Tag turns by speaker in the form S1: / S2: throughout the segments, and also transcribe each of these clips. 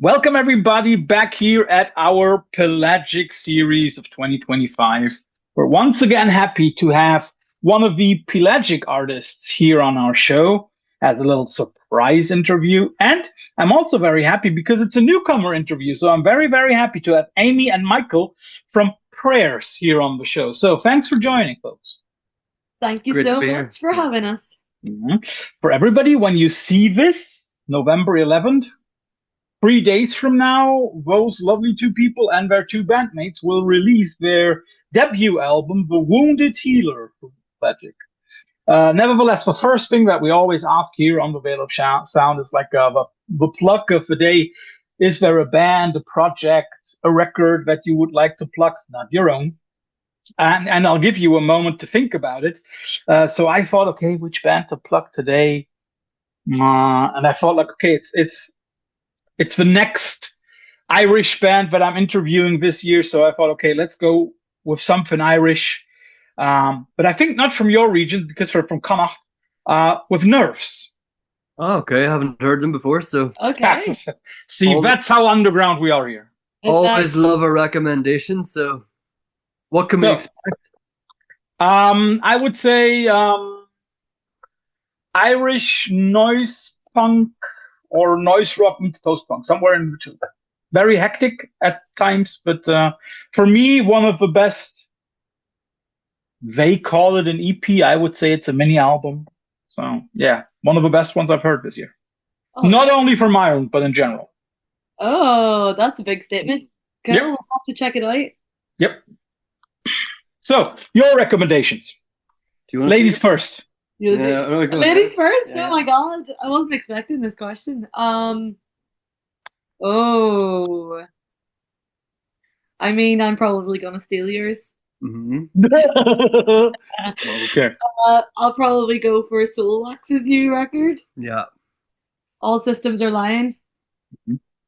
S1: Welcome, everybody, back here at our Pelagic series of 2025. We're once again happy to have one of the Pelagic artists here on our show as a little surprise interview. And I'm also very happy because it's a newcomer interview. So I'm very, very happy to have Amy and Michael from PREYRS here on the show. So thanks for joining, folks.
S2: Thank you
S3: Great to
S2: so
S3: be here.
S2: much for having us.
S1: For everybody, when you see this, November 11th, 3 days from now, those lovely two people and their two bandmates will release their debut album, The Wounded Healer, from Pelagic. Nevertheless, the first thing that we always ask here on the Veil of Sound is like the plug of the day. Is there a band, a project, a record that you would like to plug? Not your own. And I'll give you a moment to think about it. So I thought, okay, which band to plug today? And I thought, like, okay, it's the next Irish band that I'm interviewing this year. So I thought, okay, let's go with something Irish. But I think not from your region because they're from Connacht, with Nerves.
S3: Oh, okay. I haven't heard them before, so
S2: Okay.
S1: See, that's how underground we are here.
S3: always love a recommendation. So, what can we expect?
S1: I would say Irish noise punk or noise rock meets post punk, somewhere in between. Very hectic at times, but for me, one of the best. They call it an EP. I would say it's a mini album. So yeah, one of the best ones I've heard this year.
S2: Oh,
S1: Not only from Ireland, but in general.
S2: oh, that's a big statement. Cool.
S1: Yep.
S2: We'll have to check it out.
S1: Yep. So your recommendations,
S3: Do you want
S1: ladies first.
S3: Yeah,
S2: Ladies first.
S3: Yeah.
S2: Oh my God, I wasn't expecting this question. Oh, I mean, I'm probably gonna steal yours.
S1: Okay.
S2: I'll probably go for Soulwax's new record.
S3: Yeah.
S2: All Systems Are Lying.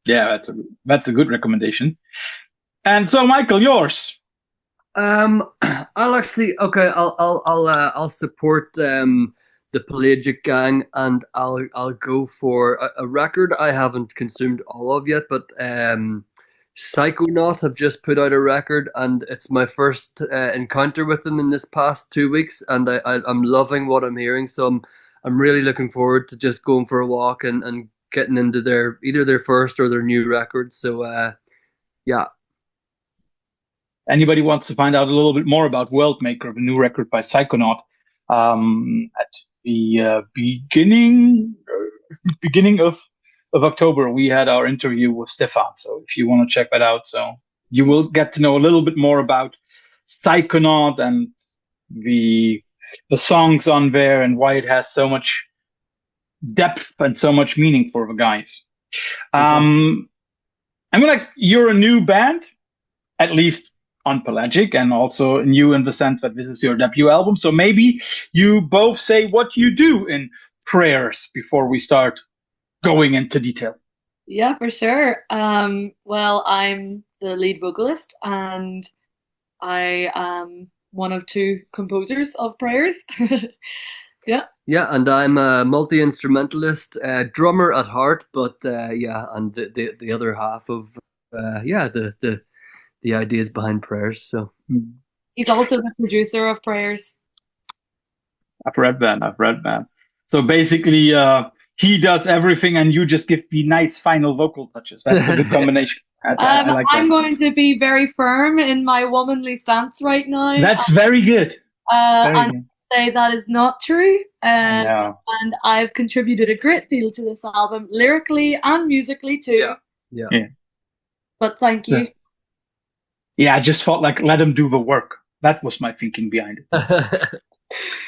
S1: Yeah, that's a good recommendation. And so, Michael, yours.
S3: I'll actually I'll support the Pelagic gang, and I'll go for a record I haven't consumed all of yet, but Psychonaut have just put out a record, and it's my first encounter with them in this past 2 weeks, and I'm loving what I'm hearing. So I'm really looking forward to just going for a walk and getting into either their first or their new record. So yeah.
S1: Anybody wants to find out a little bit more about World Maker, the new record by Psychonaut, at the beginning of October, we had our interview with Stefan. So if you want to check that out, so you will get to know a little bit more about Psychonaut and the songs on there and why it has so much depth and so much meaning for the guys. I'm like, you're a new band, at least on Pelagic, and also new in the sense that this is your debut album. So maybe you both say what you do in PREYRS before we start going into detail.
S2: Yeah, for sure. Well, I'm the lead vocalist and I am one of two composers of PREYRS. Yeah.
S3: Yeah, and I'm a multi-instrumentalist, drummer at heart, but yeah, and the other half of the ideas behind PREYRS. So
S2: He's also the producer of PREYRS.
S1: I've read that. So basically, he does everything, and you just give the nice final vocal touches. That's a good combination. I like that.
S2: I'm going to be very firm in my womanly stance right now.
S1: That's very good.
S2: And say that is not true.
S1: No.
S2: And I've contributed a great deal to this album, lyrically and musically too.
S3: Yeah.
S2: But thank you.
S1: Yeah, I just felt like let him do the work. That was my thinking behind it.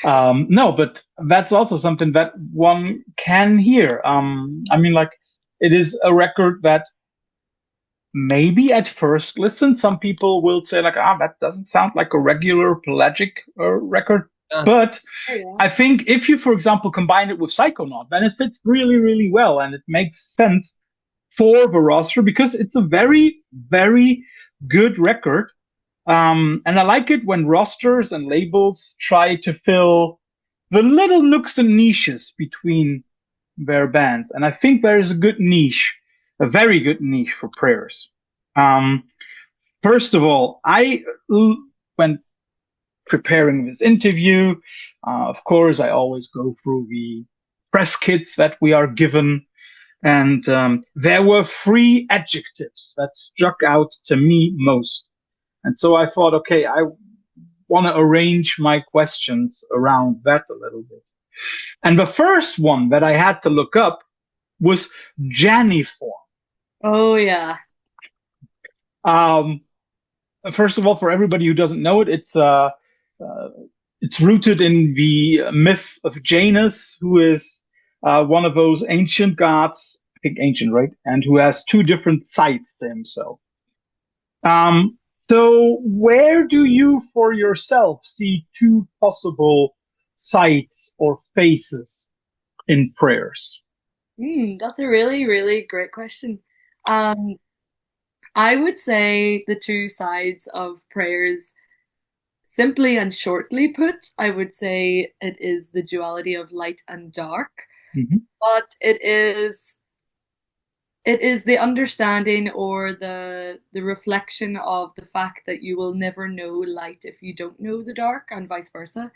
S1: No, but that's also something that one can hear. I mean, like, it is a record that maybe at first listen, some people will say like, that doesn't sound like a regular Pelagic record. But I think if you, for example, combine it with Psychonaut, then it fits really, really well, and it makes sense for the roster because it's a very, very good record. And I like it when rosters and labels try to fill the little nooks and niches between their bands. And I think there is a good niche a very good niche for prayers. Um, First of all, when preparing this interview, of course, I always go through the press kits that we are given. And there were three adjectives that struck out to me most. And so I thought, okay, I want to arrange my questions around that a little bit. And the first one that I had to look up was Janiform.
S2: Oh yeah.
S1: Um, First of all, for everybody who doesn't know it, it's rooted in the myth of Janus, who is one of those ancient gods, I think ancient, right? And who has two different sides to himself. So where do you for yourself see two possible sides or faces in prayers?
S2: That's a really, really great question. Um, I would say the two sides of prayers, simply and shortly put, I would say it is the duality of light and dark,
S1: Mm-hmm.
S2: but it is the understanding or the reflection of the fact that you will never know light if you don't know the dark, and vice versa.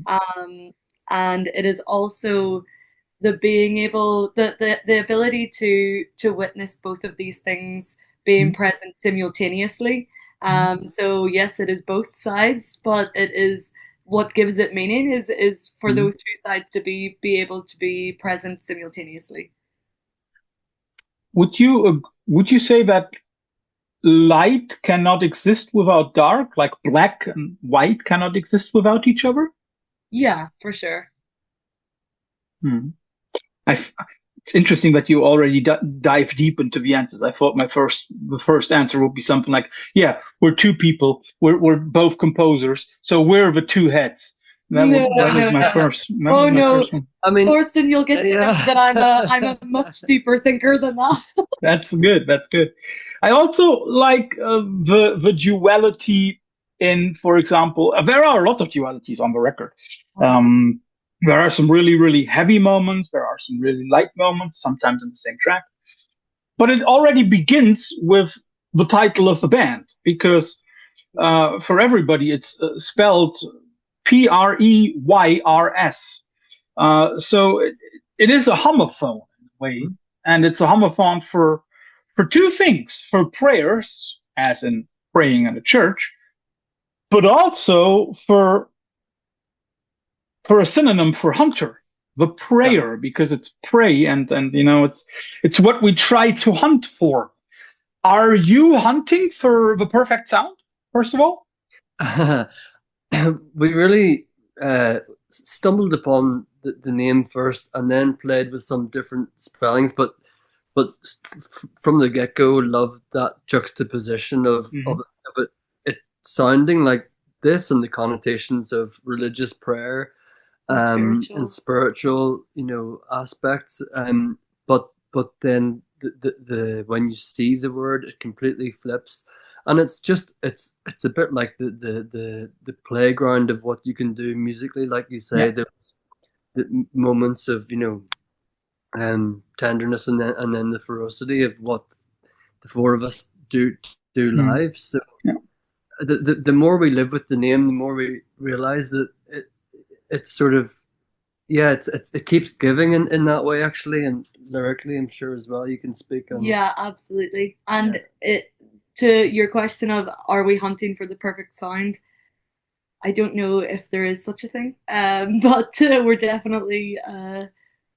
S2: Um, and it is also the being able the ability to witness both of these things being
S1: Mm-hmm.
S2: present simultaneously. So yes, it is both sides, but it is what gives it meaning is for
S1: Mm-hmm.
S2: those two sides to be able to be present simultaneously.
S1: Would you say that light cannot exist without dark, like black and white cannot exist without each other?
S2: Yeah, for sure.
S1: Hmm. I, it's interesting that you already dive deep into the answers. I thought the first answer would be something like, "Yeah, we're two people. We're both composers, so we're the two heads."
S2: No,
S1: That was
S2: no,
S1: my
S2: no.
S1: first. That
S2: Oh
S1: was my
S2: no,
S1: first one.
S3: I mean,
S2: Thorsten, you'll get to know
S3: yeah.
S2: that I'm a much deeper thinker than that.
S1: That's good. That's good. I also like the duality in, for example, there are a lot of dualities on the record. Um, there are some really, really heavy moments. There are some really light moments, sometimes in the same track. But it already begins with the title of the band because for everybody it's spelled PREYRS. So it is a homophone in a way, and it's a homophone for two things: for prayers, as in praying in a church, but also for a synonym for hunter, the
S3: Yeah.
S1: prayer, because it's prey, and it's what we try to hunt for. Are you hunting for the perfect sound, first of all?
S3: We really stumbled upon the name first and then played with some different spellings, but from the get-go loved that juxtaposition of
S1: Hmm.
S3: it sounding like this and the connotations of religious prayer and
S2: Spiritual.
S3: spiritual aspects, but then the when you see the word it completely flips, and it's a bit like the playground of what you can do musically, like you say,
S1: Yeah.
S3: the moments of tenderness, and then the ferocity of what the four of us do
S1: Mm.
S3: live. So
S1: Yeah.
S3: the more we live with the name, the more we realize that it's sort of, yeah, it keeps giving in that way, actually, and lyrically I'm sure as well you can speak on.
S2: Yeah, absolutely.
S3: Yeah.
S2: And it to your question of are we hunting for the perfect sound? I don't know if there is such a thing, but we're definitely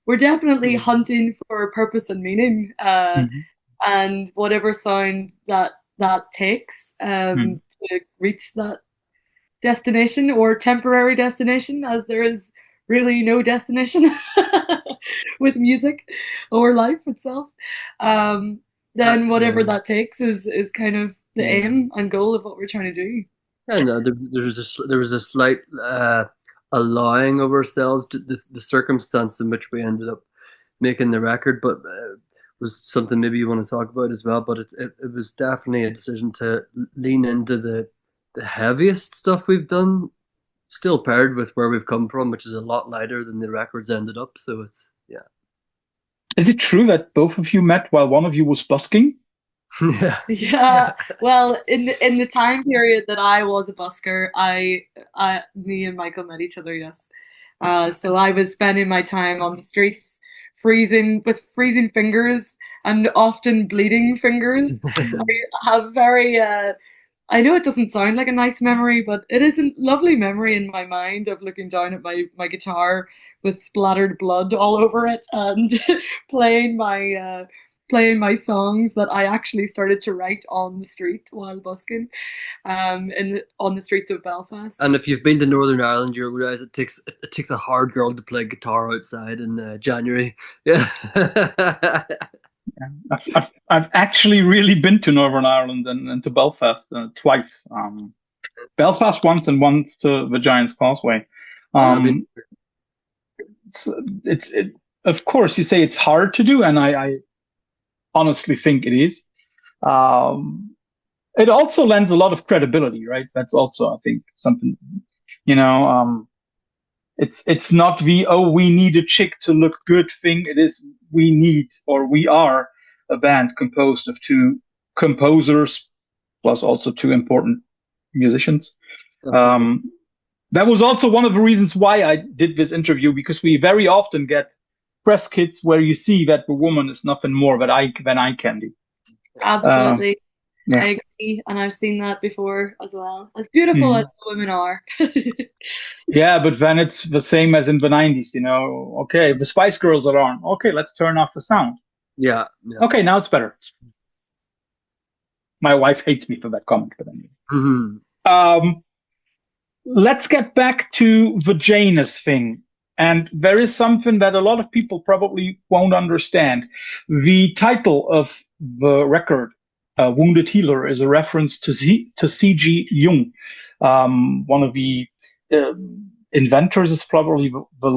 S1: Mm.
S2: hunting for purpose and meaning,
S1: Mhm.
S2: and whatever sound that takes
S1: Mm.
S2: to reach that destination or temporary destination, as there is really no destination with music or life itself. Um, then whatever
S3: Yeah.
S2: that takes is kind of the
S1: Mm.
S2: aim and goal of what we're trying to do.
S3: Yeah, no, there was a slight allowing of ourselves to the circumstance in which we ended up making the record, but was something maybe you want to talk about as well. But it was definitely a decision to lean into the heaviest stuff we've done, still paired with where we've come from, which is a lot lighter than the records ended up. So it's, yeah.
S1: Is it true that both of you met while one of you was busking?
S3: Yeah.
S2: Yeah, well, in the time period that I was a busker, me and Michael met each other, yes. So I was spending my time on the streets, freezing with freezing fingers and often bleeding fingers. I have very I know it doesn't sound like a nice memory, but it is a lovely memory in my mind of looking down at my guitar with splattered blood all over it and playing my songs that I actually started to write on the street while busking on the streets of Belfast.
S3: And if you've been to Northern Ireland, you'll realize it takes a hard girl to play guitar outside in January. Yeah.
S1: Yeah. I've actually really been to Northern Ireland and to Belfast twice. Belfast once and once to the Giant's Causeway.
S3: I mean,
S1: Um, it, of course, you say it's hard to do, and I honestly think it is. Um, it also lends a lot of credibility, right? That's also, I think, something, you know, it's not the, oh, we need a chick to look good thing. It is, we need, or we are a band composed of two composers plus also two important musicians. Um, that was also one of the reasons why I did this interview, because we very often get press kits where you see that the woman is nothing more than eye candy.
S2: Absolutely.
S1: Yeah.
S2: I agree, and I've seen that before as well. As beautiful as the women are.
S1: Yeah, but then it's the same as in the 90s, you know. Okay, the Spice Girls are on. Okay, let's turn off the sound.
S3: yeah, yeah.
S1: Okay, now it's better. My wife hates me for that comment, but anyway. Let's get back to the Janus thing. And there is something that a lot of people probably won't understand. The title of the record, Wounded Healer, is a reference to C.G. Jung, one of the inventors is probably the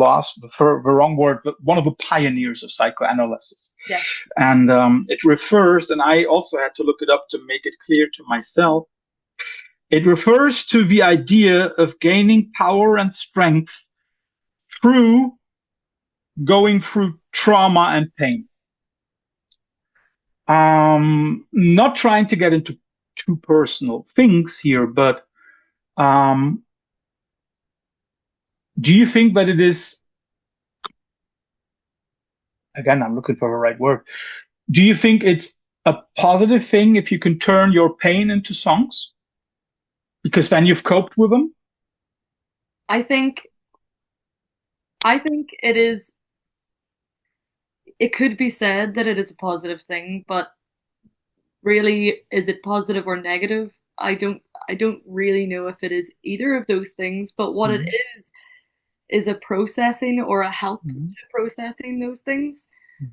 S1: wrong word, but one of the pioneers of psychoanalysis.
S2: Yes.
S1: And it refers, and I also had to look it up to make it clear to myself, it refers to the idea of gaining power and strength through going through trauma and pain. Not trying to get into too personal things here, but do you think that it is, again, I'm looking for the right word. Do you think it's a positive thing if you can turn your pain into songs? Because then you've coped with them?
S2: I think it is. It could be said that it is a positive thing, but really, is it positive or negative? I don't really know if it is either of those things, but what it is a processing or a help to processing those things.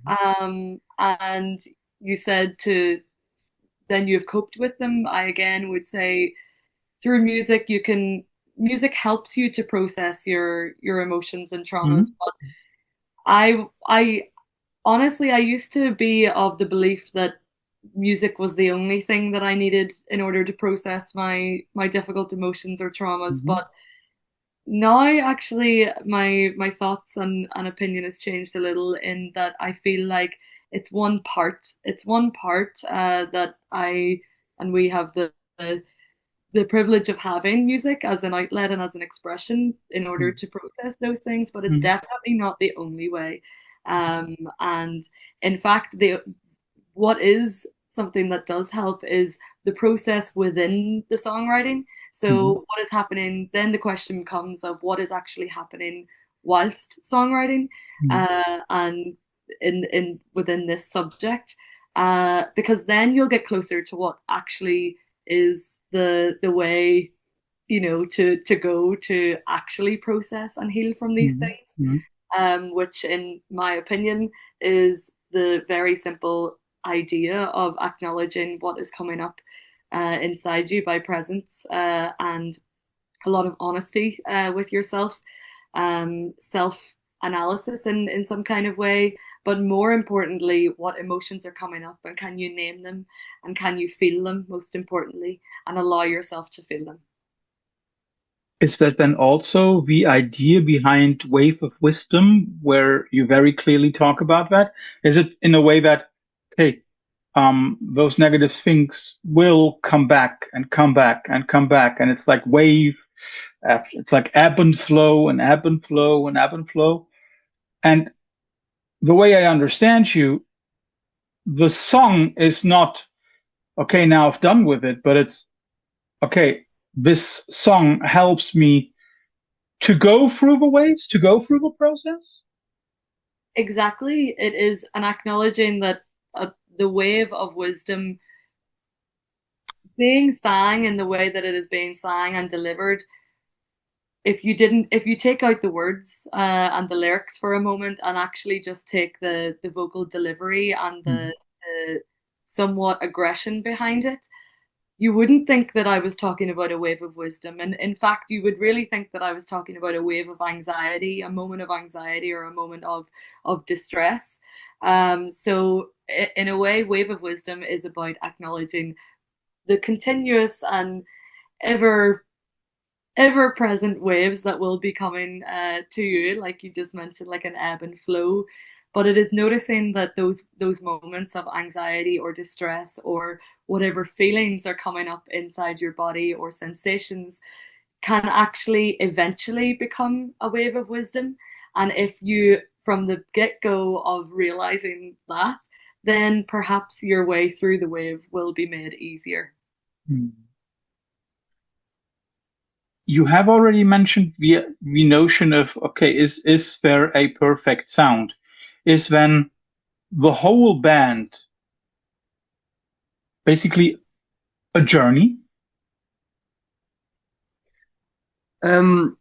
S2: And you said to then you've coped with them. I again would say through music music helps you to process your emotions and traumas. But I honestly I used to be of the belief that music was the only thing that I needed in order to process my difficult emotions or traumas. But now actually my thoughts and opinion has changed a little in that I feel like it's one part that I and we have the privilege of having music as an outlet and as an expression in order to process those things, but it's definitely not the only way. And in fact, what is something that does help is the process within the songwriting. So what is happening? Then the question comes of what is actually happening whilst songwriting, and in within this subject, because then you'll get closer to what actually is the way, you know, to go to actually process and heal from these things, which in my opinion is the very simple idea of acknowledging what is coming up inside you by presence, and a lot of honesty with yourself, self analysis in some kind of way, but more importantly, what emotions are coming up and can you name them and can you feel them most importantly and allow yourself to feel them.
S1: Is that then also the idea behind Wave of Wisdom, where you very clearly talk about that? Is it in a way that, okay, those negative things will come back and come back and come back, and it's like wave, it's like ebb and flow and ebb and flow and ebb and flow. And the way I understand you, the song is not, okay, now I've done with it, but it's, okay, this song helps me to go through the waves, to go through the process?
S2: Exactly. It is an acknowledging that the wave of wisdom being sang in the way that it is being sang and delivered, if you take out the words and the lyrics for a moment and actually just take the vocal delivery and the somewhat aggression behind it, you wouldn't think that I was talking about a wave of wisdom. And in fact, you would really think that I was talking about a wave of anxiety, a moment of anxiety or a moment of distress. So in a way, wave of wisdom is about acknowledging the continuous and ever ever present waves that will be coming to you, like you just mentioned, like an ebb and flow. But it is noticing that those moments of anxiety or distress or whatever feelings are coming up inside your body or sensations can actually eventually become a wave of wisdom. And if you, from the get-go of realizing that, then perhaps your way through the wave will be made easier.
S1: You have already mentioned the notion of, okay, is there a perfect sound? Is then the whole band basically a journey?
S3: When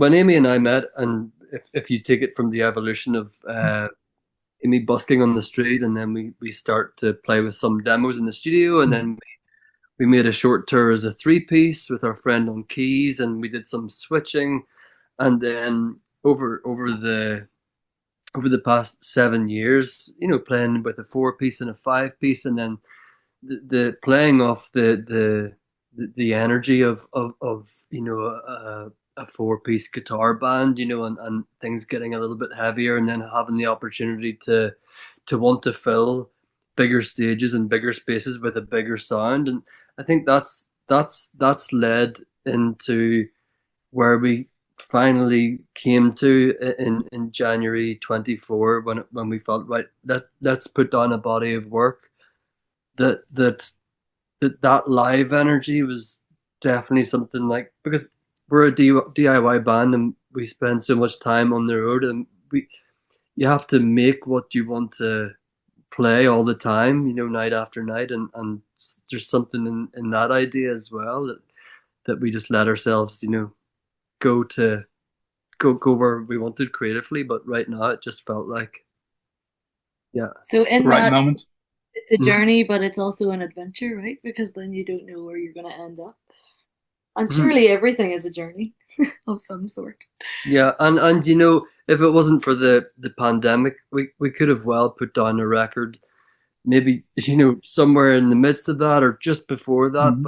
S3: Amy and I met, and if you take it from the evolution of Amy busking on the street, and then we start to play with some demos in the studio, and then we made a short tour as a 3-piece with our friend on keys, and we did some switching, and then over the past 7 years, playing with a 4-piece and a 5-piece, and then the playing off the energy of a 4-piece guitar band, and things getting a little bit heavier, and then having the opportunity to want to fill bigger stages and bigger spaces with a bigger sound. And I think that's led into where we finally came to in January 24, when we felt, right, let's put down a body of work that live energy was definitely something, like, because we're a DIY band and we spend so much time on the road, and you have to make what you want to play all the time, night after night, and there's something in that idea as well, that we just let ourselves, go where we wanted creatively. But right now it just felt like, yeah.
S2: So in
S1: Right
S2: that,
S1: moment.
S2: it's a journey, but it's also an adventure, right? Because then you don't know where you're going to end up. And surely everything is a journey of some sort.
S3: Yeah, and if it wasn't for the pandemic, we could have well put down a record, maybe, somewhere in the midst of that or just before that.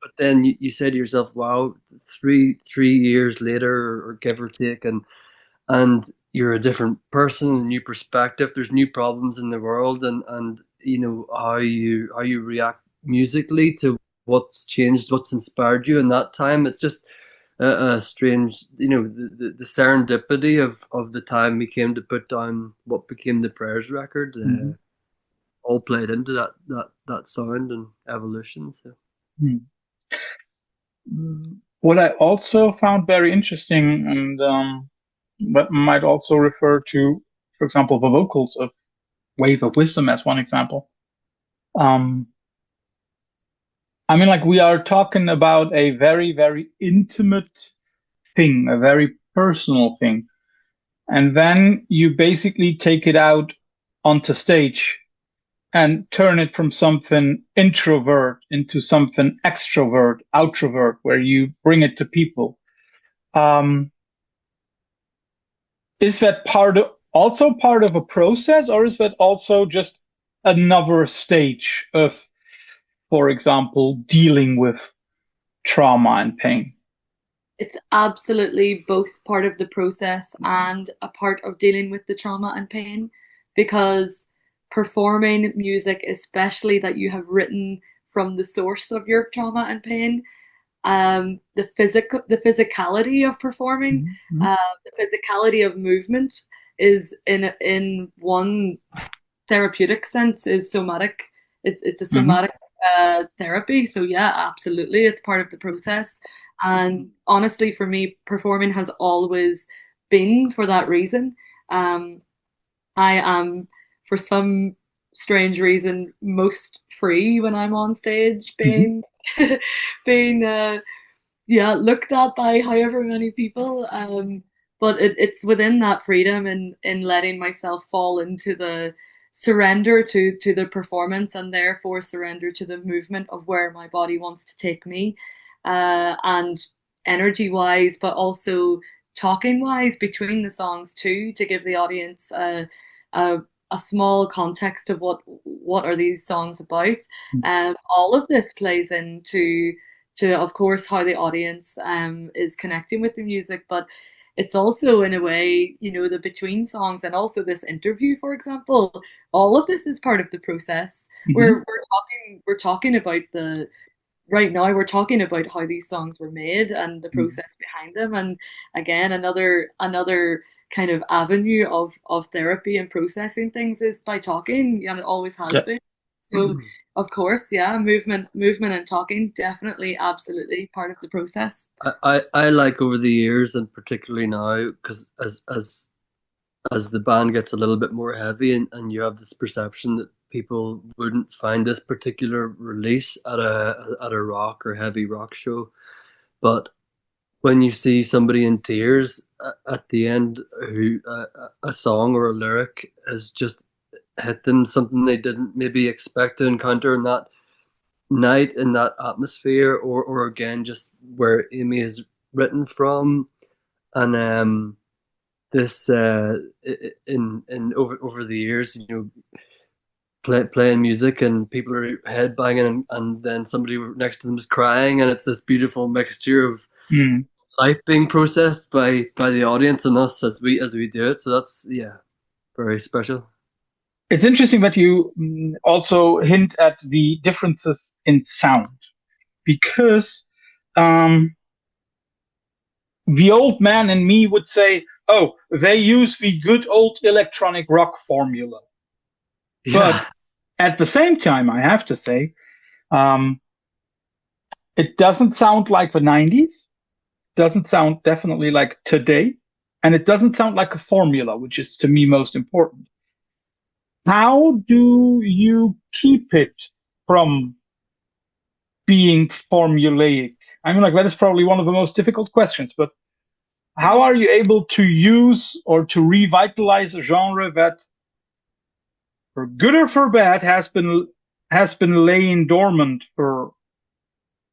S3: But then you say to yourself, wow, 3 years later, or give or take, and you're a different person, a new perspective. There's new problems in the world, and how you react musically to what's changed, what's inspired you in that time. It's just a strange, the serendipity of the time we came to put down what became the PREYRS record. All played into that sound and evolution. So.
S1: What I also found very interesting, and but might also refer to, for example, the vocals of Wave of Wisdom as one example. I mean, like, we are talking about a very, very intimate thing, a very personal thing. And then you basically take it out onto stage and turn it from something introvert into something extrovert, outrovert, where you bring it to people. Is that also part of a process, or is that also just another stage of, for example, dealing with trauma and pain?
S2: It's absolutely both part of the process and a part of dealing with the trauma and pain, because performing music, especially that you have written from the source of your trauma and pain, the physicality of performing,
S1: Mm-hmm.
S2: the physicality of movement is in one therapeutic sense is somatic. It's a
S1: Mm-hmm.
S2: somatic therapy. So yeah, absolutely, it's part of the process. And honestly, for me, performing has always been for that reason. Um, I am, for some strange reason, most free when I'm on stage,
S1: Mm-hmm.
S2: being being yeah, looked at by however many people. But it's within that freedom and in letting myself fall into the surrender to the performance, and therefore surrender to the movement of where my body wants to take me, and energy wise, but also talking wise between the songs too, to give the audience a a small context of what are these songs about. All of this plays into of course how the audience is connecting with the music, but it's also in a way, the between songs and also this interview, for example. All of this is part of the process.
S1: Mm-hmm.
S2: We're talking about the right now, we're talking about how these songs were made and the process behind them. And again, another kind of avenue of therapy and processing things is by talking, and it always has
S1: Yeah.
S2: been. So of course, yeah, movement and talking, definitely, absolutely part of the process.
S3: I like over the years, and particularly now, because as the band gets a little bit more heavy, and you have this perception that people wouldn't find this particular release at a rock or heavy rock show, but when you see somebody in tears at the end, who a song or a lyric has just hit them, something they didn't maybe expect to encounter in that night, in that atmosphere, or again just where Amy is written from, and this in over the years, playing music and people are headbanging, and then somebody next to them is crying, and it's this beautiful mixture of
S1: Mm.
S3: life being processed by the audience and us as we do it. So that's, yeah, very special.
S1: It's interesting that you also hint at the differences in sound, because um, the old man in me would say, "Oh, they use the good old electronic rock formula." But
S3: Yeah.
S1: at the same time, I have to say, um, it doesn't sound like the 90s, doesn't sound definitely like today, and it doesn't sound like a formula, which is to me most important. How do you keep it from being formulaic? I mean, like, that is probably one of the most difficult questions, but how are you able to use or to revitalize a genre that, for good or for bad, has been laying dormant for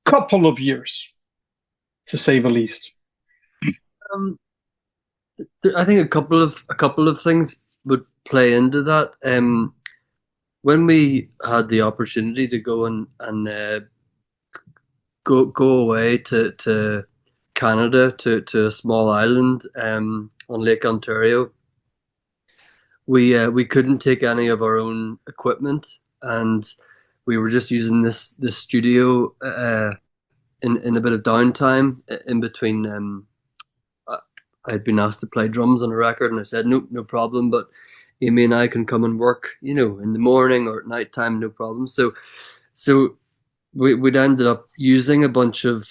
S1: a couple of years, to say the least?
S3: um, I think a couple of things would play into that. When we had the opportunity to go and go away to Canada, to a small island on Lake Ontario, we couldn't take any of our own equipment, and we were just using this studio in a bit of downtime in between. I- I'd been asked to play drums on a record, and I said nope, no problem. But Amy and I can come and work, in the morning or at night time, no problem. So we'd ended up using a bunch of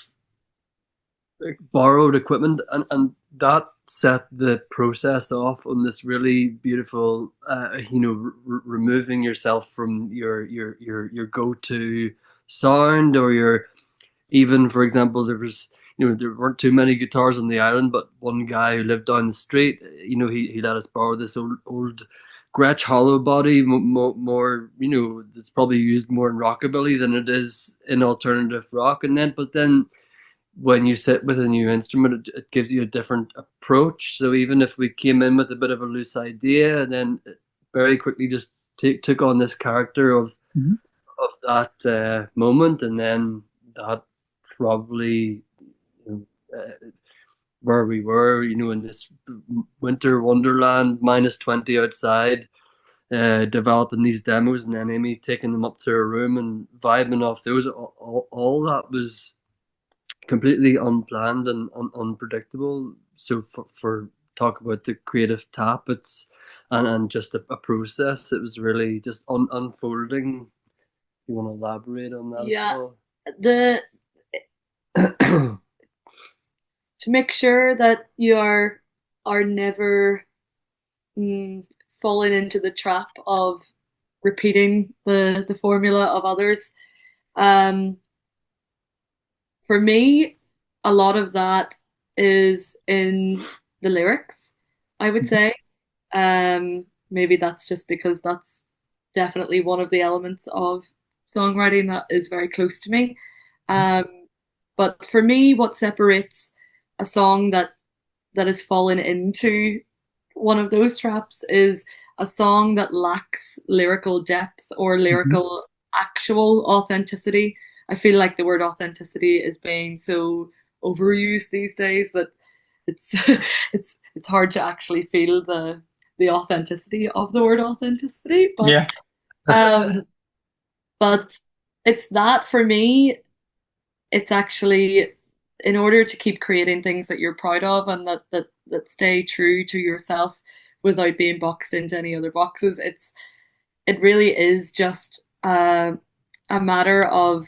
S3: like borrowed equipment, and that set the process off on this really beautiful, removing yourself from your go-to sound, or your, even, for example, there weren't too many guitars on the island, but one guy who lived down the street, he let us borrow this old Gretsch hollow body, more, it's probably used more in rockabilly than it is in alternative rock. And then when you sit with a new instrument, it gives you a different approach. So even if we came in with a bit of a loose idea, and then it very quickly just took on this character of
S1: Mhm.
S3: that moment, and then that probably, you know, where we were, you know, in this winter wonderland, -20 outside, developing these demos, and then Amy taking them up to her room and vibing off those. All that was completely unplanned and unpredictable. So for talk about the creative tap, it's and just a process. It was really just unfolding. You want to elaborate on that
S2: Yeah,
S3: at all?
S2: the to make sure that you are never falling into the trap of repeating the formula of others. Um, for me, a lot of that is in the lyrics, I would say. Maybe that's just because that's definitely one of the elements of songwriting that is very close to me. Um, but for me, what separates a song that has fallen into one of those traps is a song that lacks lyrical depth or
S1: Mhm.
S2: lyrical actual authenticity. I feel like the word authenticity is being so overused these days that it's it's hard to actually feel the authenticity of the word authenticity.
S1: Yeah.
S2: Um, but it's that for me, it's actually in order to keep creating things that you're proud of and that stay true to yourself without being boxed into any other boxes. It really is just a matter of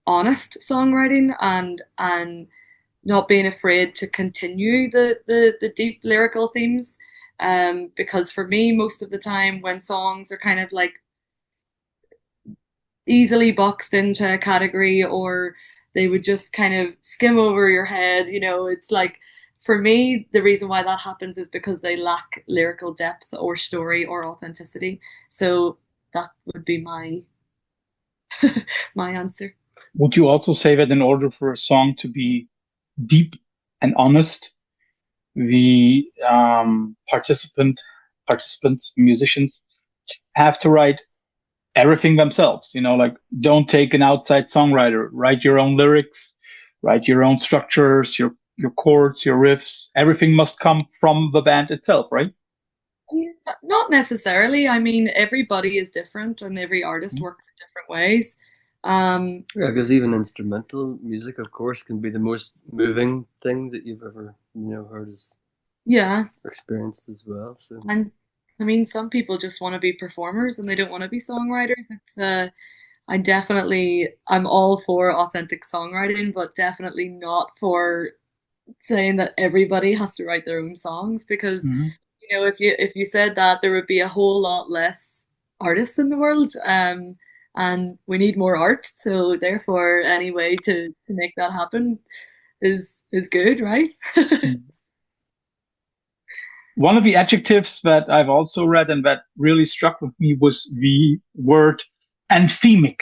S2: honest songwriting and not being afraid to continue the deep lyrical themes. Because for me, most of the time when songs are kind of like easily boxed into a category or they would just kind of skim over your head. It's like for me, the reason why that happens is because they lack lyrical depth or story or authenticity. So that would be my my answer.
S1: Would you also say that in order for a song to be deep and honest, the participants, musicians have to write everything themselves? Like don't take an outside songwriter. Write your own lyrics, write your own structures, your chords, your riffs. Everything must come from the band itself, right?
S2: Yeah, not necessarily. I mean, everybody is different and every artist works in different ways.
S3: Yeah, because even instrumental music, of course, can be the most moving thing that you've ever, heard as
S2: yeah,
S3: experienced as well. So
S2: and I mean, some people just want to be performers and they don't want to be songwriters. I'm all for authentic songwriting, but definitely not for saying that everybody has to write their own songs because
S1: Mhm.
S2: if you said that there would be a whole lot less artists in the world, and we need more art, so therefore any way to make that happen is good, right?
S1: One of the adjectives that I've also read and that really struck with me was the word anthemic.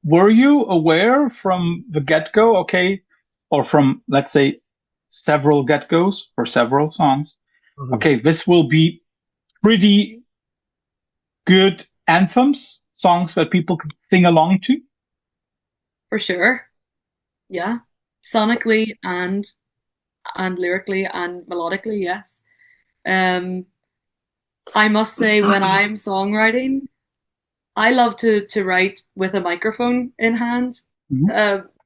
S1: Were you aware from the get-go, okay, or from, let's say, several get-goes for several songs,
S3: Mhm.
S1: okay, this will be pretty good anthems, songs that people could sing along to?
S2: For sure. Yeah. Sonically and lyrically and melodically, yes. Um, I must say when I'm songwriting, I love to write with a microphone in hand,
S1: Mhm.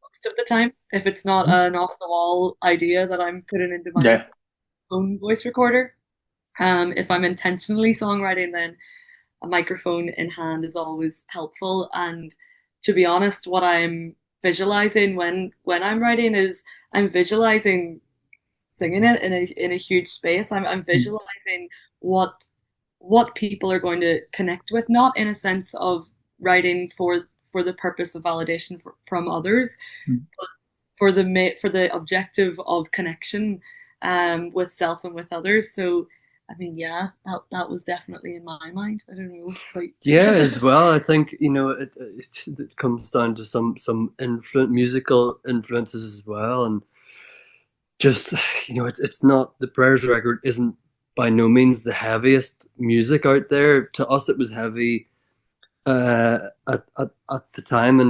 S2: most of the time. If it's not
S1: Mhm.
S2: an off the wall idea that I'm putting into my
S1: Yeah.
S2: own voice recorder. If I'm intentionally songwriting, then a microphone in hand is always helpful. And to be honest, what I'm visualizing when I'm writing is I'm visualizing singing it in a huge space. I'm visualizing what what people are going to connect with, not in a sense of writing for the purpose of validation from others,
S1: Mhm.
S2: but for the objective of connection with self and with others. So I mean, yeah, that was definitely in my mind. I don't know,
S3: Yeah,
S2: but
S3: as well, I think it comes down to some musical influences as well, and just it's not the PREYRS record isn't by no means the heaviest music out there. To us, it was heavy at the time,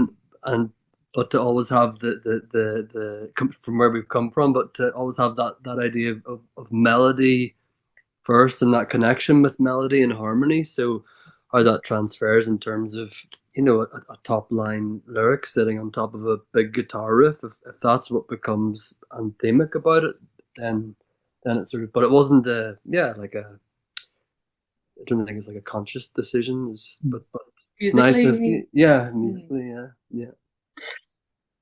S3: and but to always have from where we've come from, but to always have that idea of melody first and that connection with melody and harmony. So how that transfers in terms of, a top line lyric sitting on top of a big guitar riff, if that's what becomes anthemic about it, then it's sort of, but it wasn't like I don't think it's like a conscious decision. It's just, but it's nice
S2: Musically,
S3: yeah, musically, yeah.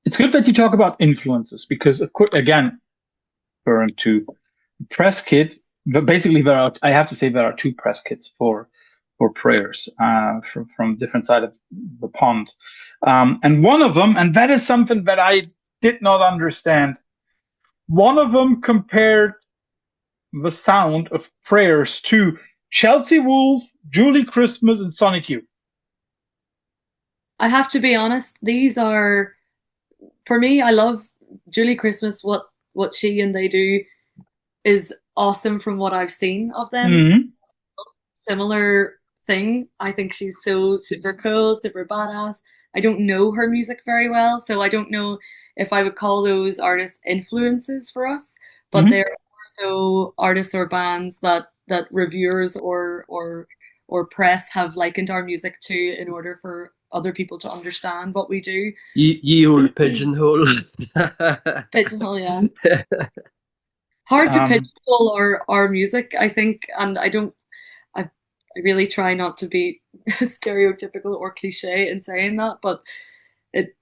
S1: It's good that you talk about influences because, again, referring to press kit, but basically I have to say there are two press kits for PREYRS from different side of the pond, and one of them, and that is something that I did not understand. One of them compared the sound of PREYRS to Chelsea Wolfe, Julie Christmas, and Sonic Youth.
S2: I have to be honest, these are, for me, I love Julie Christmas. What she and they do is awesome from what I've seen of them.
S1: Mm-hmm.
S2: Similar thing. I think she's so super cool, super badass. I don't know her music very well, so I don't know if I would call those artists influences for us, but
S1: Mm-hmm.
S2: they're also artists or bands that reviewers or press have likened our music to in order for other people to understand what we do.
S3: Ye old pigeonhole.
S2: Pigeonhole, yeah. Hard to pigeonhole our music, I think, and I really try not to be stereotypical or cliche in saying that, but it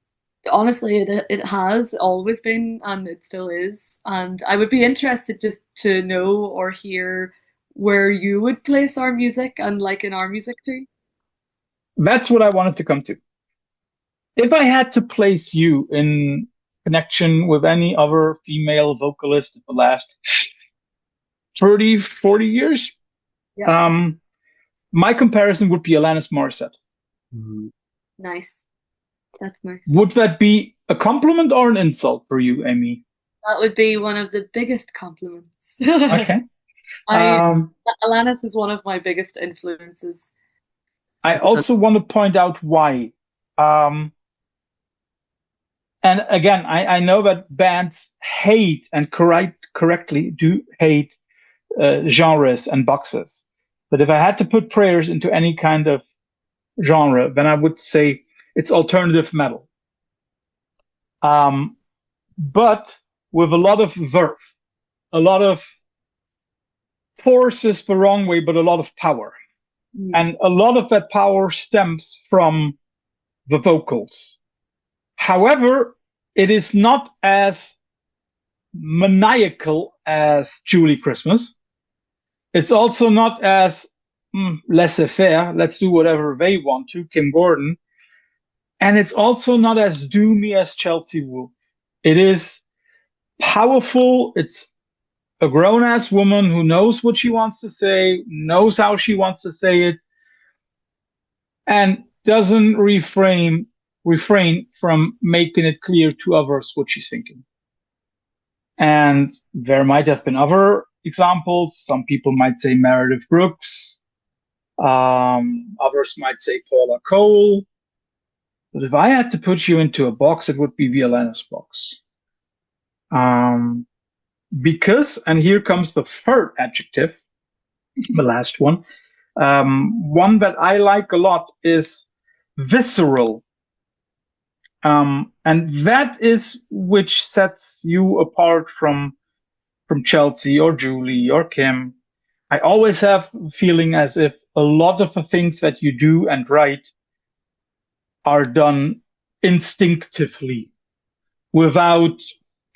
S2: honestly it has always been and it still is. And I would be interested just to know or hear where you would place our music and like in our music too.
S1: That's what I wanted to come to. If I had to place you in connection with any other female vocalist of the last 30, 40 years,
S2: Yeah.
S1: My comparison would be Alanis Morissette.
S2: Nice. That's nice.
S1: Would that be a compliment or an insult for you, Amy?
S2: That would be one of the biggest compliments.
S1: Okay.
S2: Alanis is one of my biggest influences.
S1: I also want to point out why. And again, I know that bands hate and correctly do hate genres and boxes. But if I had to put PREYRS into any kind of genre, then I would say it's alternative metal. But with a lot of verve, a lot of force is the wrong way, but a lot of power. And a lot of that power stems from the vocals. However, it is not as maniacal as Julie Christmas. It's also not as laissez-faire, let's do whatever they want to, Kim Gordon. And it's also not as doomy as Chelsea Wolfe. It is powerful. It's a grown-ass woman who knows what she wants to say, knows how she wants to say it, and doesn't refrain from making it clear to others what she's thinking. And there might have been other examples. Some people might say Meredith Brooks. Others might say Paula Cole. But if I had to put you into a box, it would be the Alanis box. Because, and here comes the third adjective, the last one. One that I like a lot is visceral. And that is which sets you apart from Chelsea or Julie or Kim. I always have a feeling as if a lot of the things that you do and write are done instinctively without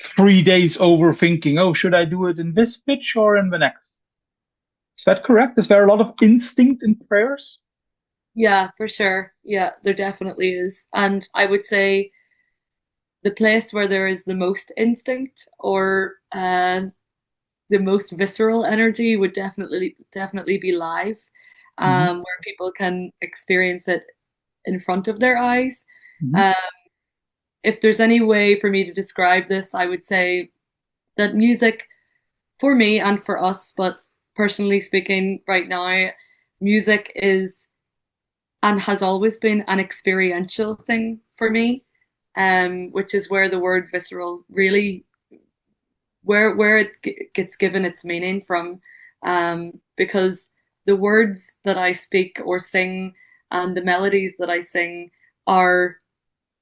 S1: 3 days overthinking, oh, should I do it in this pitch or in the next? Is that correct? Is there a lot of instinct in PREYRS?
S2: Yeah, for sure. Yeah, there definitely is. And I would say the place where there is the most instinct or the most visceral energy would definitely be live, where people can experience it in front of their eyes. If there's any way for me to describe this, I would say that music, for me and for us, but personally speaking, right now, music is and has always been an experiential thing for me. which is where the word visceral really, where it gets given its meaning from, because the words that I speak or sing and the melodies that I sing are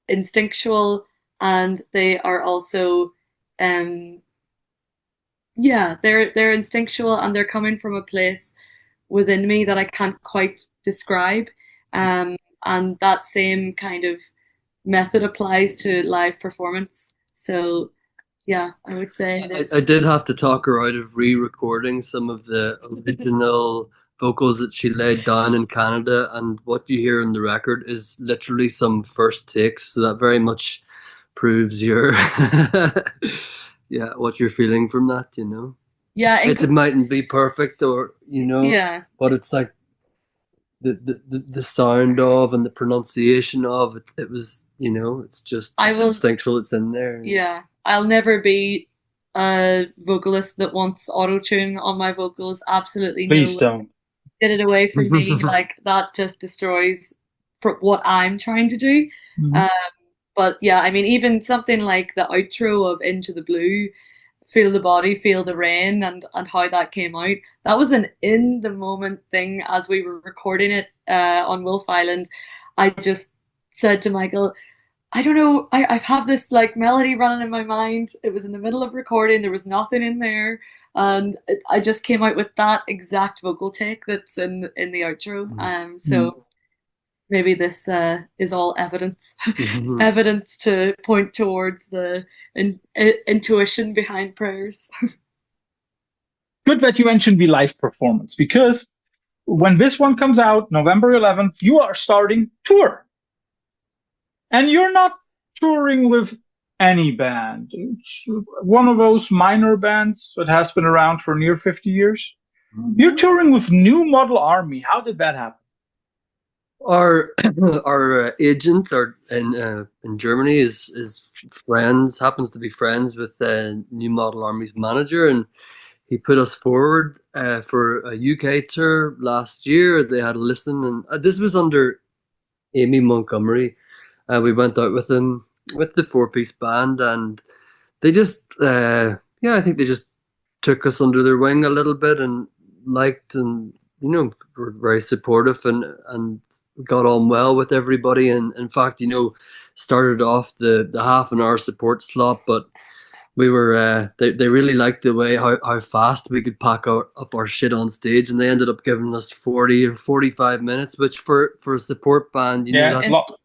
S2: instinctual, and they are also, um yeah, they're instinctual, and they're coming from a place within me that I can't quite describe. And that same kind of method applies to live performance. So yeah, I would say it
S3: I
S2: is.
S3: did have to talk her out of re-recording some of the original vocals that she laid down in Canada, and what you hear on the record is literally some first takes. So that very much proves your yeah, what you're feeling from that, you know.
S2: Yeah,
S3: It mightn't be perfect, or
S2: yeah.
S3: but it's like the sound of and the pronunciation of it. It was, it's just
S2: I
S3: it's
S2: will.
S3: instinctual. It's in there.
S2: Yeah, I'll never be a vocalist that wants auto tune on my vocals. Absolutely
S1: Please
S2: no.
S1: don't.
S2: Get it away from me. Like that just destroys what I'm trying to do.
S1: Mhm.
S2: Um, but yeah, I mean, even something like the outro of Into the Blue, Feel the Body, Feel the Rain, and how that came out. That was an in the moment thing as we were recording it on Wolf Island. I just said to Michael, I don't know. I have this like melody running in my mind. It was in the middle of recording. There was nothing in there, and I just came out with that exact vocal take that's in the outro.
S1: Mm.
S2: So maybe this is all evidence,
S3: Mhm.
S2: evidence to point towards the intuition behind prayers.
S1: Good that you mentioned the live performance, because when this one comes out, November 11th, you are starting tour. And you're not touring with any band. It's one of those minor bands that has been around for near 50 years. You're touring with New Model Army. How did that happen?
S3: Our our agent, in Germany, is friends happens to be friends with the New Model Army's manager, and he put us forward for a UK tour last year. They had a listen, and this was under Amy Montgomery. We went out with them with the four-piece band, and they just yeah, I think they just took us under their wing a little bit and liked, and were very supportive, and got on well with everybody, and in fact, started off the half an hour support slot, but we were they really liked the way how fast we could pack up our shit on stage, and they ended up giving us 40 or 45 minutes, which for a support band,
S1: Yeah, it's
S3: that
S2: And
S1: lot.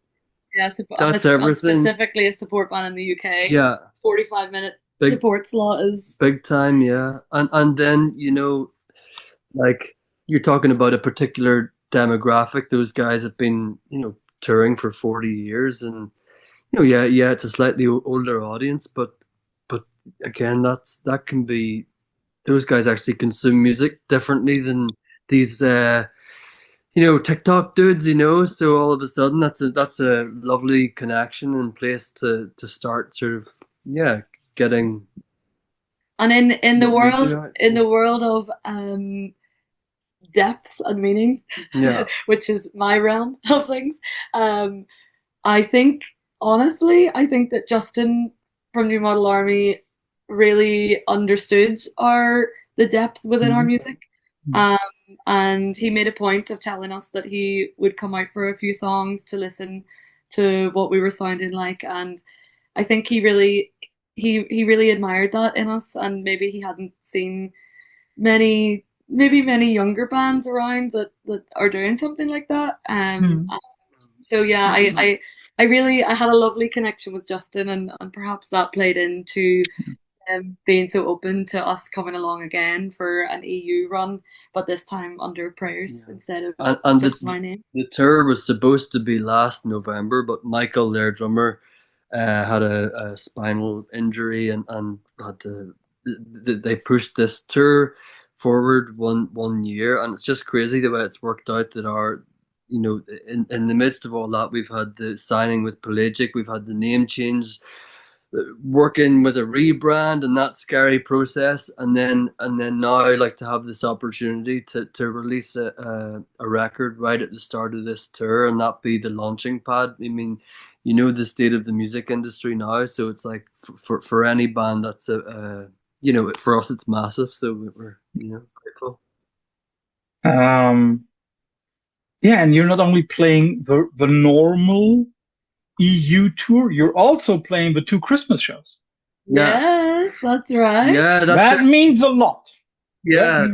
S2: yeah,
S3: that's
S2: and
S3: everything.
S2: specifically a support band in the UK,
S3: Yeah,
S2: 45-minute
S3: big
S2: support slot is.
S3: big time, yeah. And then, like, you're talking about a particular demographic. Those guys have been, touring for 40 years, and yeah, it's a slightly older audience, but again, that can be, those guys actually consume music differently than these TikTok dudes, so all of a sudden that's a lovely connection and place to start sort of, yeah, getting
S2: And
S3: reaching out.
S2: in the world of depth and meaning,
S3: Yeah.
S2: which is my realm of things, um, I think honestly, I think that Justin from New Model Army really understood the depth within our
S1: Mhm.
S2: music. Um, and he made a point of telling us that he would come out for a few songs to listen to what we were sounding like, and I think he really admired that in us, and maybe he hadn't seen many younger bands around that are doing something like that.
S1: Mhm.
S2: So yeah, I really I had a lovely connection with Justin, and perhaps that played into being so open to us coming along again for an EU run, but this time under prayers
S3: Yeah.
S2: instead of
S3: And
S2: just my name.
S3: the tour was supposed to be last November, but Michael, their drummer, had a spinal injury, and had to they pushed this tour forward one year, and it's just crazy the way it's worked out. That our in the midst of all that, we've had the signing with Pelagic, we've had the name change, working with a rebrand and that scary process, and then now like to have this opportunity to release a record right at the start of this tour, and that be the launching pad. I mean, you know the state of the music industry now, so it's like for any band that's you know, for us it's massive, so we're, you know, grateful.
S1: Yeah, and you're not only playing the normal EU tour, you're also playing the 2 Christmas shows.
S2: Yes, that's right.
S3: Yeah,
S1: that means a lot.
S3: Yeah,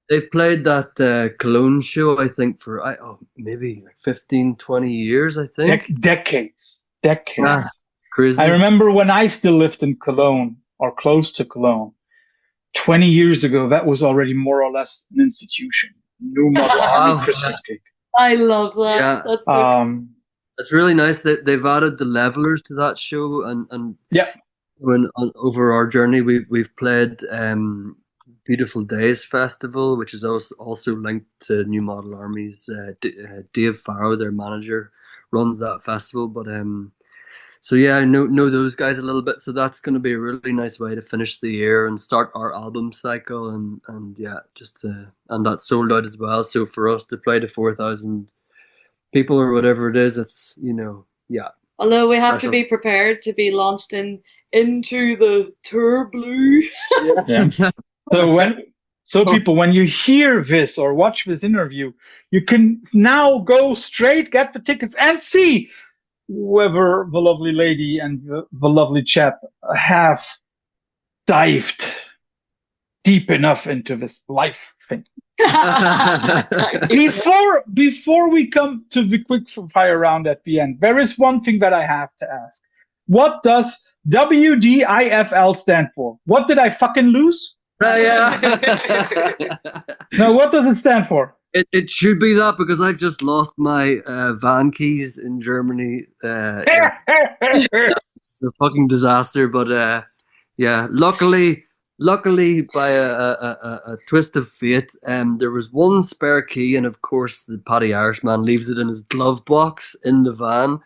S3: they've played that Cologne show, I think, for maybe 15, 20 years, I think.
S1: Decades.
S3: Yeah, crazy.
S1: I remember when I still lived in Cologne, or close to Cologne, 20 years ago, that was already more or less an institution. New Model Army Christmas cake.
S2: I love that.
S3: Yeah.
S2: That's so
S3: it's really nice that they've added the levelers to that show, and
S1: yeah.
S3: When over our journey, we've played Beautiful Days Festival, which is also linked to New Model Army's Dave Farrow, their manager, runs that festival. But so yeah, I know those guys a little bit. So that's going to be a really nice way to finish the year and start our album cycle. And yeah, and that's sold out as well. So for us to play to 4,000 people or whatever it is, it's, you know, yeah.
S2: Although we have to be prepared to be launched into the tour blue.
S1: Yeah. So people, when you hear this or watch this interview, you can now go straight, get the tickets, and see whether the lovely lady and the lovely chap have dived deep enough into this life thing. Before we come to the quick fire round at the end, there is one thing that I have to ask. What does WDIFL stand for? What did I fucking lose?
S3: Yeah.
S1: No, what does it stand for?
S3: It should be that, because I've just lost my van keys in Germany. Yeah. It's a fucking disaster, but yeah, luckily by a twist of fate, there was one spare key, and of course the Paddy Irishman leaves it in his glove box in the van,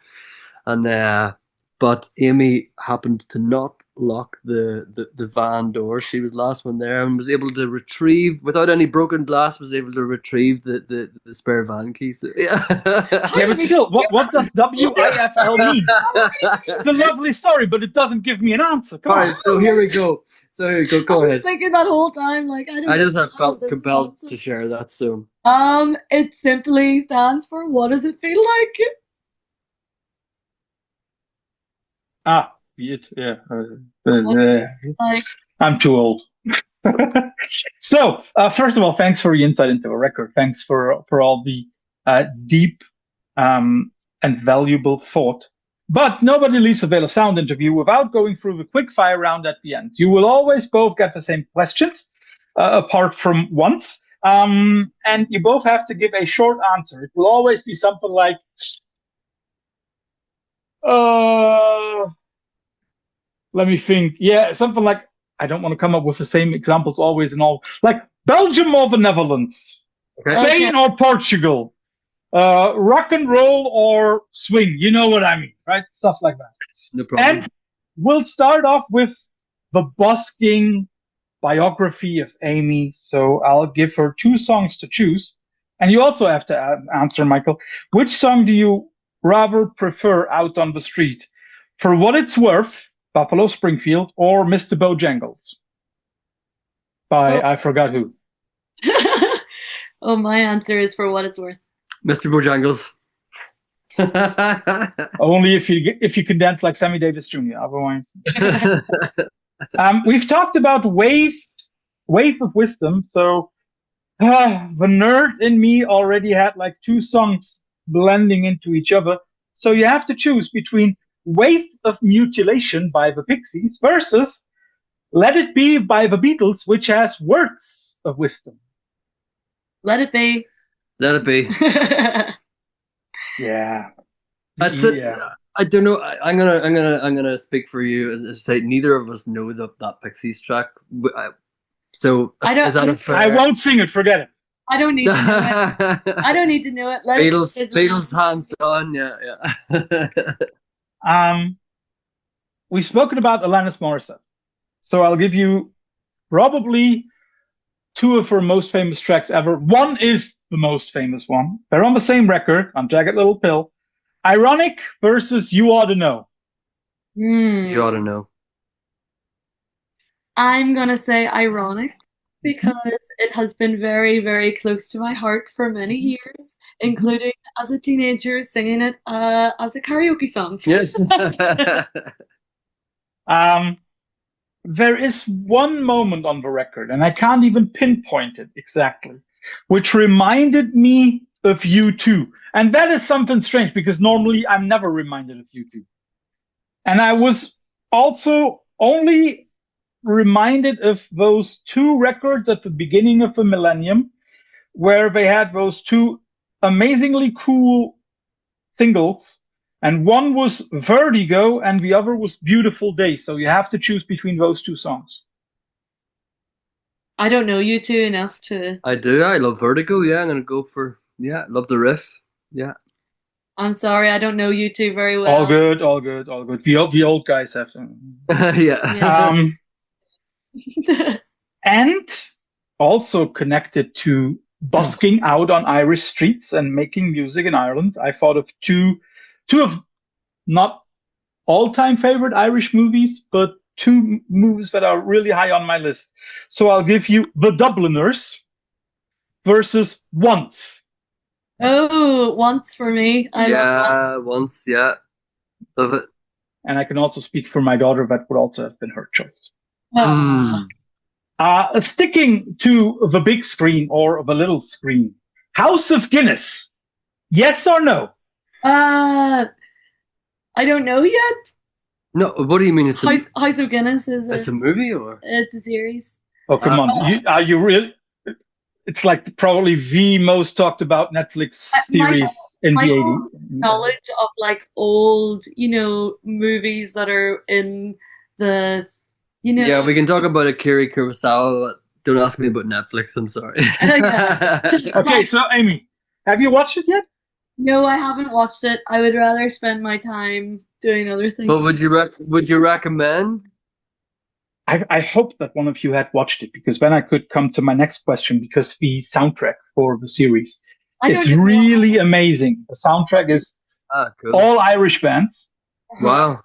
S3: and but Amy happened to not lock the van door. She was the last one there and was able to retrieve, without any broken glass, was able to retrieve the spare van key. So, yeah.
S1: Yeah, but still, what does WIFL mean? The lovely story, but it doesn't give me an answer. Come on.
S3: So here we go. Go ahead.
S2: I was thinking that whole time, like, I
S3: just have felt compelled to share that. So
S2: it simply stands for, what does it feel like?
S1: Yeah. I'm too old. So, first of all, thanks for the insight into the record. Thanks for all the deep and valuable thought. But nobody leaves a Veil of Sound interview without going through the quick fire round at the end. You will always both get the same questions, apart from once. And you both have to give a short answer. It will always be something like, let me think. Yeah, something like, I don't want to come up with the same examples always and all. Like Belgium or the Netherlands, Spain or Portugal, rock and roll or swing. You know what I mean, right? Stuff like that.
S3: No problem.
S1: And we'll start off with the busking biography of Amy. So I'll give her 2 songs to choose. And you also have to answer, Michael. Which song do you rather prefer out on the street? For What It's Worth, Buffalo Springfield, or Mr. Bojangles by I forgot who.
S2: Oh, my answer is For What It's Worth.
S3: Mr. Bojangles.
S1: Only if you can dance like Sammy Davis Jr. Otherwise, we've talked about wave of wisdom. So the nerd in me already had like 2 songs blending into each other. So you have to choose between Wave of Mutilation by the Pixies versus Let It Be by the Beatles, which has words of wisdom.
S2: Let it be.
S3: Let it be.
S1: Yeah.
S3: That's it. Yeah. I don't know. I'm gonna speak for you and say neither of us know that Pixies track. So is that a fair?
S1: I won't sing it. Forget it.
S2: I don't need to know it. I don't need to know it. Beatles
S3: hands down. Yeah.
S1: we've spoken about Alanis Morissette, so I'll give you probably two of her most famous tracks ever. One is the most famous one. They're on the same record, on Jagged Little Pill. Ironic versus You Ought to Know.
S3: You ought to know.
S2: I'm gonna say ironic because it has been very, very close to my heart for many years, including as a teenager singing it as a karaoke song.
S3: Yes.
S1: There is one moment on the record, and I can't even pinpoint it exactly, which reminded me of U2. And that is something strange because normally I'm never reminded of U2. And I was also only reminded of those two records at the beginning of the millennium where they had those two amazingly cool singles, and one was Vertigo and the other was Beautiful Day. So you have to choose between those two songs.
S2: I don't know U2 enough to.
S3: I do. I love Vertigo. Yeah, I'm gonna go for love the riff. Yeah.
S2: I'm sorry, I don't know U2 very well.
S1: All good, all good, all good. The old guys have to.
S3: Yeah.
S1: And also connected to busking out on Irish streets and making music in Ireland, I thought of two of not all-time favorite Irish movies, but two movies that are really high on my list. So I'll give you The Dubliners versus Once.
S2: Oh, Once for me. I
S3: love Once. Yeah, love it.
S1: And I can also speak for my daughter. That would also have been her choice. Sticking to the big screen or the little screen, House of Guinness. Yes or no?
S2: I don't know yet.
S3: No, what do you mean? It's
S2: House of Guinness is
S3: it's a movie or
S2: it's a series.
S1: Oh, come on! Are you really? It's like probably the most talked about Netflix series in the 80s.
S2: Knowledge of like old, movies that are in the,
S3: Yeah, we can talk about Akira Kurosawa, but don't ask me about Netflix. I'm sorry.
S1: Okay, so Amy, have you watched it yet?
S2: No, I haven't watched it. I would rather spend my time doing other things.
S3: But would you recommend?
S1: I hope that one of you had watched it, because then I could come to my next question, because the soundtrack for the series is really amazing. The soundtrack is
S3: cool.
S1: all Irish bands.
S3: Wow.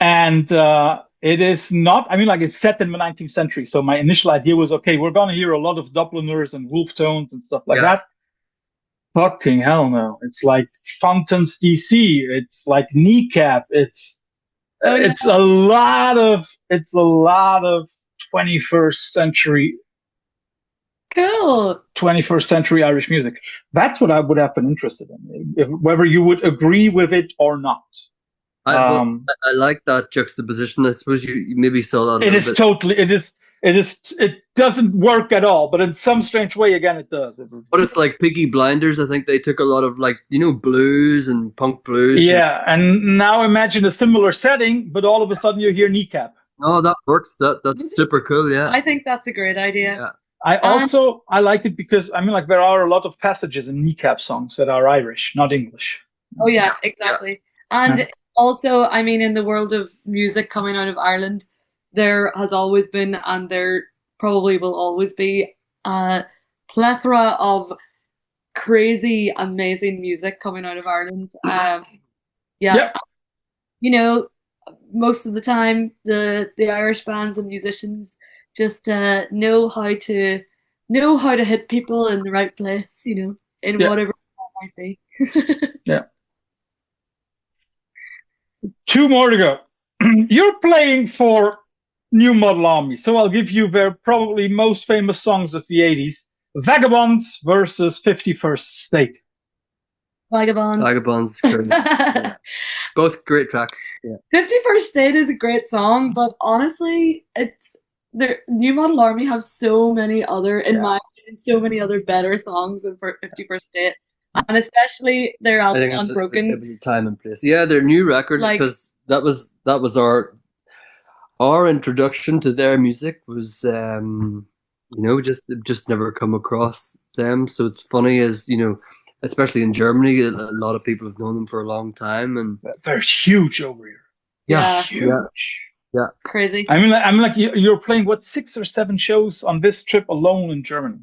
S1: And it is not, it's set in the 19th century. So my initial idea was, okay, we're going to hear a lot of Dubliners and wolf tones and stuff like that. Fucking hell no. It's like Fountains DC. It's like Kneecap. It's a lot of 21st century.
S2: Cool.
S1: 21st century Irish music. That's what I would have been interested in, whether you would agree with it or not.
S3: I like that juxtaposition. I suppose you maybe saw that.
S1: It doesn't work at all, but in some strange way, again, it does.
S3: But it's like Peaky Blinders. I think they took a lot of blues and punk blues.
S1: Yeah, and now imagine a similar setting, but all of a sudden you hear Kneecap.
S3: Oh, that works. That's super cool. Yeah,
S2: I think that's a great idea.
S3: Yeah.
S1: I like it because there are a lot of passages in Kneecap songs that are Irish, not English.
S2: Oh yeah, exactly. Yeah. And also, in the world of music coming out of Ireland, there has always been, and there probably will always be, a plethora of crazy, amazing music coming out of Ireland. Most of the time, the Irish bands and musicians just know how to hit people in the right place, in whatever that might be.
S1: Yeah. 2 more to go. You're playing for New Model Army, so I'll give you their probably most famous songs of the 80s. Vagabonds versus 51st State.
S2: Vagabonds.
S3: Yeah. Both great tracks. Yeah.
S2: 51st State is a great song, but honestly, New Model Army have so many other, in my opinion, so many other better songs than 51st State. And especially their album Unbroken.
S3: It was a time and place. Yeah, their new record, because that was our introduction to their music was just never come across them. So it's funny, as especially in Germany, a lot of people have known them for a long time, and
S1: they're huge over here.
S3: Yeah.
S1: Huge.
S3: Yeah.
S2: Crazy.
S1: I mean, I'm like you're playing what 6 or 7 shows on this trip alone in Germany.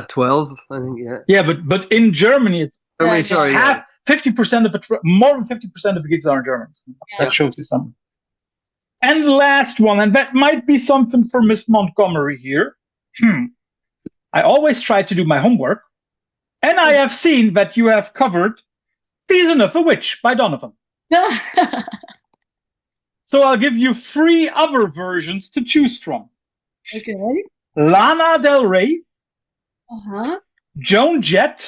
S3: 12, I think. Yeah.
S1: Yeah, but in Germany, it's
S3: Germany, sorry.
S1: half 50% of it, more than 50% of the gigs are in German. That shows you something. And the last one, and that might be something for Miss Montgomery here. I always try to do my homework, and I have seen that you have covered Season of a Witch by Donovan. So I'll give you 3 other versions to choose from.
S2: Okay.
S1: Lana Del Rey, Joan Jett,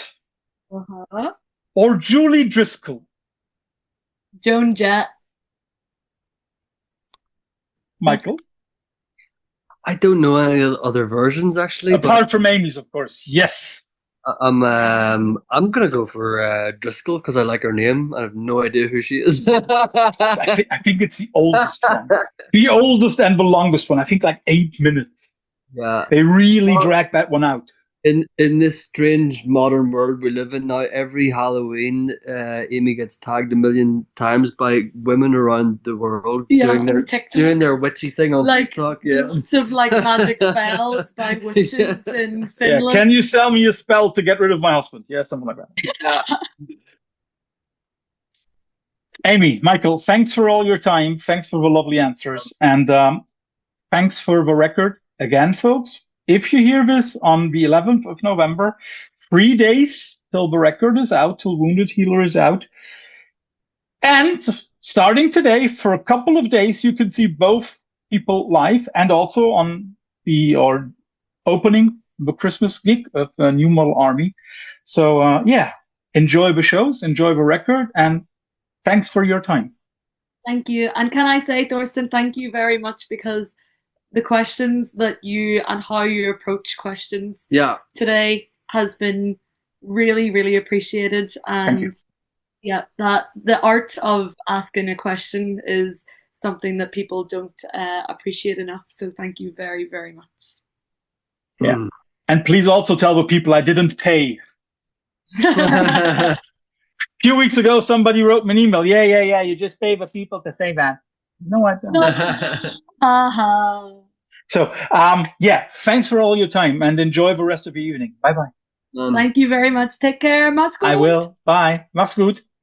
S1: or Julie Driscoll.
S2: Joan Jett.
S1: Michael?
S3: I don't know any other versions actually.
S1: Apart from Amy's, of course. Yes.
S3: I'm gonna go for Driscoll because I like her name. I have no idea who she is.
S1: I think it's the oldest one. The oldest and the longest one. I think like 8 minutes.
S3: Yeah.
S1: They really dragged that one out.
S3: In this strange modern world we live in now, every Halloween, Amy gets tagged a million times by women around the world doing their witchy thing on TikTok. Yeah,
S2: lots of like magic spells by witches in Finland.
S1: Yeah. Can you sell me a spell to get rid of my husband? Yeah, something like that.
S3: Yeah.
S1: Amy, Michael, thanks for all your time. Thanks for the lovely answers, and thanks for the record again, folks. If you hear this on the 11th of November, 3 days till the record is out, till Wounded Healer is out. And starting today, for a couple of days, you can see both people live and also on opening the Christmas gig of New Model Army. So, enjoy the shows, enjoy the record, and thanks for your time.
S2: Thank you. And can I say, Thorsten, thank you very much, because the questions that you and how you approach questions today has been really, really appreciated. And that the art of asking a question is something that people don't appreciate enough. So thank you very, very much.
S1: Yeah. And please also tell the people I didn't pay. A few weeks ago, somebody wrote me an email. Yeah. You just pay the people to say that. No, I don't. So, thanks for all your time and enjoy the rest of the evening. Bye-bye.
S2: Thank you very much. Take care. Mach's gut.
S1: I will. Bye. Mach's gut.